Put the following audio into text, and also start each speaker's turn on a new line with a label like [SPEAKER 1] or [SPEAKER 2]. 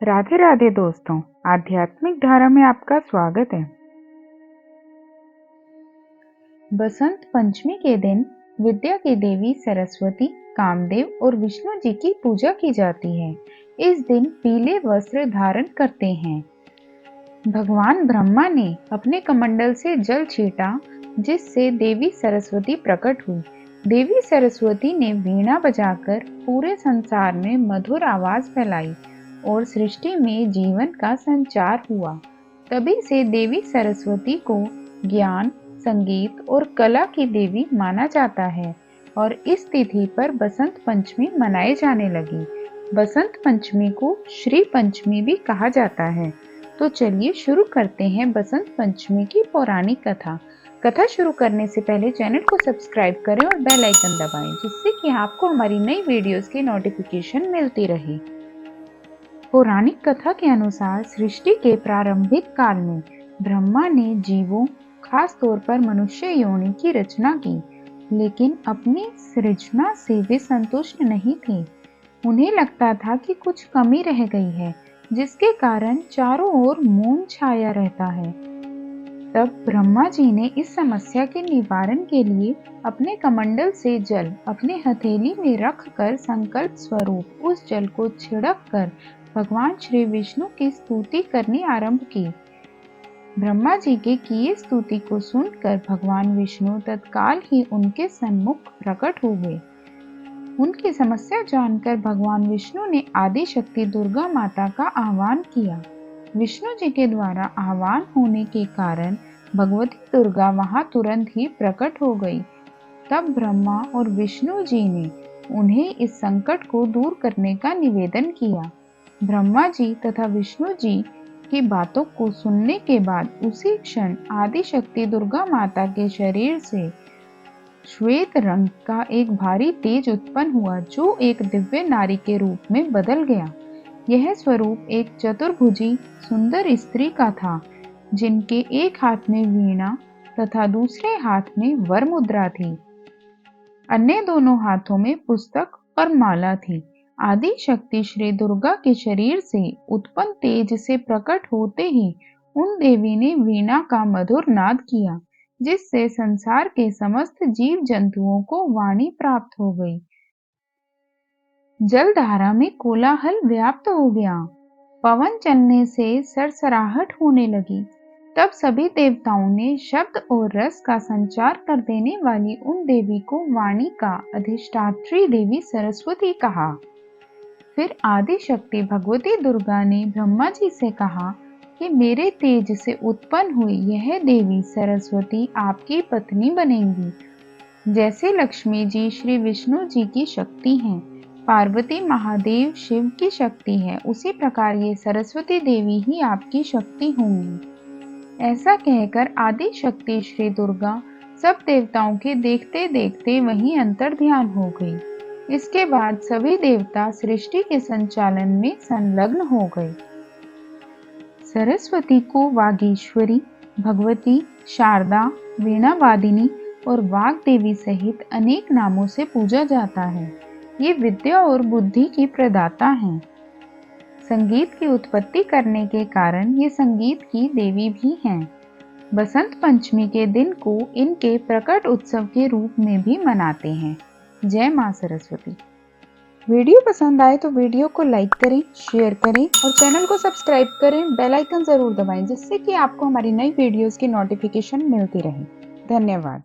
[SPEAKER 1] राधे राधे दोस्तों, आध्यात्मिक धारा में आपका स्वागत है। बसंत पंचमी के दिन विद्या की देवी सरस्वती, कामदेव और विष्णु जी की पूजा की जाती है। इस दिन पीले वस्त्र धारण करते हैं। भगवान ब्रह्मा ने अपने कमंडल से जल छींटा, जिससे देवी सरस्वती प्रकट हुई। देवी सरस्वती ने वीणा बजाकर पूरे संसार में मधुर आवाज फैलाई और सृष्टि में जीवन का संचार हुआ। तभी से देवी सरस्वती को ज्ञान, संगीत और कला की देवी माना जाता है और इस तिथि पर बसंत पंचमी मनाई जाने लगी। बसंत पंचमी को श्री पंचमी भी कहा जाता है। तो चलिए शुरू करते हैं बसंत पंचमी की पौराणिक कथा शुरू करने से पहले चैनल को सब्सक्राइब करें और बेल आइकन दबाएं, जिससे कि आपको हमारी नई वीडियोस की नोटिफिकेशन मिलती रहे। पौराणिक कथा के अनुसार सृष्टि के प्रारंभिक काल में ब्रह्मा ने जीवों, खास तौर पर मनुष्य योनि की रचना की, लेकिन अपनी सृजना से वे संतुष्ट नहीं थे। उन्हें लगता था कि कुछ कमी रह गई है, जिसके कारण चारों ओर मौन छाया रहता है। तब ब्रह्मा जी ने इस समस्या के निवारण के लिए अपने कमंडल से जल अपने हथेली में रखकर संकल्प स्वरूप उस जल को छिड़क कर भगवान श्री विष्णु की स्तुति करनी आरंभ की। ब्रह्मा जी के किए स्तुति को सुनकर भगवान विष्णु तत्काल ही उनके सम्मुख प्रकट हो गए। उनकी समस्या जानकर भगवान विष्णु ने आदि शक्ति दुर्गा माता का आह्वान किया। विष्णु जी के द्वारा आह्वान होने के कारण भगवती दुर्गा वहां तुरंत ही प्रकट हो गई। तब ब्रह्मा और विष्णु जी ने उन्हें इस संकट को दूर करने का निवेदन किया। ब्रह्मा जी तथा विष्णु जी की बातों को सुनने के बाद उसी क्षण आदि शक्ति दुर्गा माता के शरीर से श्वेत रंग का एक भारी तेज उत्पन्न हुआ, जो एक दिव्य नारी के रूप में बदल गया। यह स्वरूप एक चतुर्भुजी सुंदर स्त्री का था, जिनके एक हाथ में वीणा तथा दूसरे हाथ में वर मुद्रा थी। अन्य दोनों हाथों में पुस्तक और माला थी। आदि शक्ति श्री दुर्गा के शरीर से उत्पन्न तेज से प्रकट होते ही उन देवी ने वीणा का मधुर नाद किया, जिससे संसार के समस्त जीव जंतुओं को वाणी प्राप्त हो गई। जलधारा में कोलाहल व्याप्त हो गया। पवन चलने से सरसराहट होने लगी। तब सभी देवताओं ने शब्द और रस का संचार कर देने वाली उन देवी को वाणी का अधिष्ठात्री देवी सरस्वती कहा। फिर आदि शक्ति भगवती दुर्गा ने ब्रह्मा जी से कहा कि मेरे तेज से उत्पन्न हुई यह देवी सरस्वती आपकी पत्नी बनेंगी। जैसे लक्ष्मी जी श्री विष्णु जी की शक्ति हैं, पार्वती महादेव शिव की शक्ति है, उसी प्रकार ये सरस्वती देवी ही आपकी शक्ति होंगी। ऐसा कहकर आदि शक्ति श्री दुर्गा सब देवताओं के देखते देखते वहीं अंतर्ध्यान हो गई। इसके बाद सभी देवता सृष्टि के संचालन में संलग्न हो गए। सरस्वती को वागीश्वरी, भगवती, शारदा, वीणावादिनी और वाग देवी सहित अनेक नामों से पूजा जाता है। ये विद्या और बुद्धि की प्रदाता हैं। संगीत की उत्पत्ति करने के कारण ये संगीत की देवी भी हैं। बसंत पंचमी के दिन को इनके प्रकट उत्सव के रूप में भी मनाते हैं। जय मां सरस्वती। वीडियो पसंद आए तो वीडियो को लाइक करें, शेयर करें और चैनल को सब्सक्राइब करें। बेल आइकन जरूर दबाएं, जिससे कि आपको हमारी नई वीडियोस की नोटिफिकेशन मिलती रहे। धन्यवाद।